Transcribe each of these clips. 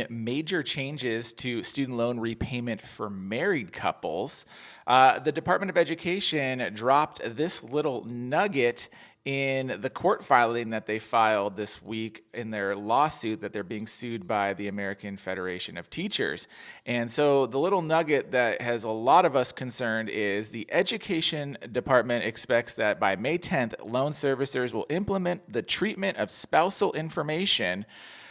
Major changes to student loan repayment for married couples. The Department of Education dropped this little nugget in the court filing that they filed this week in their lawsuit that they're being sued by the American Federation of Teachers. And so the little nugget that has a lot of us concerned is the Education Department expects that by May 10th, loan servicers will implement the treatment of spousal information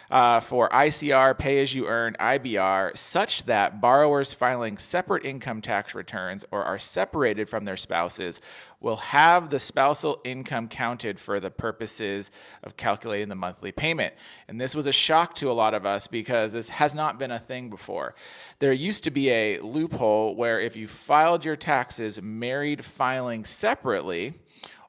for ICR, pay as you earn, IBR, such that borrowers filing separate income tax returns or are separated from their spouses will have the spousal income counted for the purposes of calculating the monthly payment. And this was a shock to a lot of us because this has not been a thing before. There used to be a loophole where if you filed your taxes married filing separately,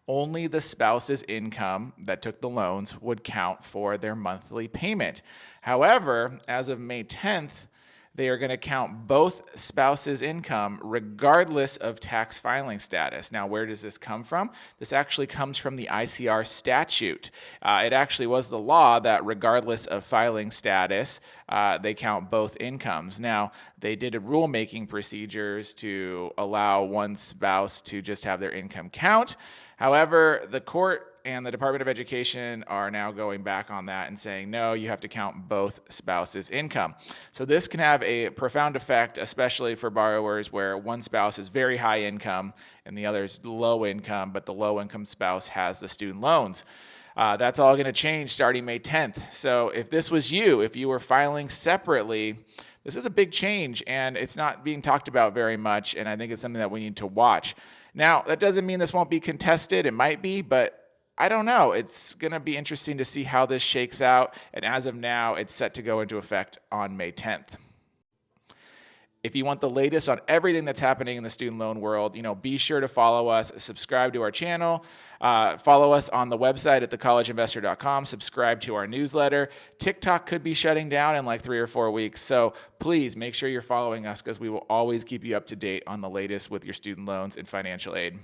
only the spouse's income that took the loans would count for their monthly payment. However, as of May 10th, they are going to count both spouses' income regardless of tax filing status. Now, where does this come from? This actually comes from the ICR statute. It actually was the law that regardless of filing status, they count both incomes. Now, they did a rulemaking procedures to allow one spouse to just have their income count. However, the court and the Department of Education are now going back on that and saying, no, you have to count both spouses' income. So this can have a profound effect, especially for borrowers where one spouse is very high income and the other is low income, but the low income spouse has the student loans. That's all going to change starting May 10th. So if this was you, if you were filing separately, this is a big change and it's not being talked about very much, and I think it's something that we need to watch. Now, that doesn't mean this won't be contested. It might be, but I don't know. It's going to be interesting to see how this shakes out. And as of now, it's set to go into effect on May 10th. If you want the latest on everything that's happening in the student loan world, be sure to follow us, subscribe to our channel, follow us on the website at thecollegeinvestor.com, subscribe to our newsletter. TikTok could be shutting down in like 3 or 4 weeks. So please make sure you're following us because we will always keep you up to date on the latest with your student loans and financial aid.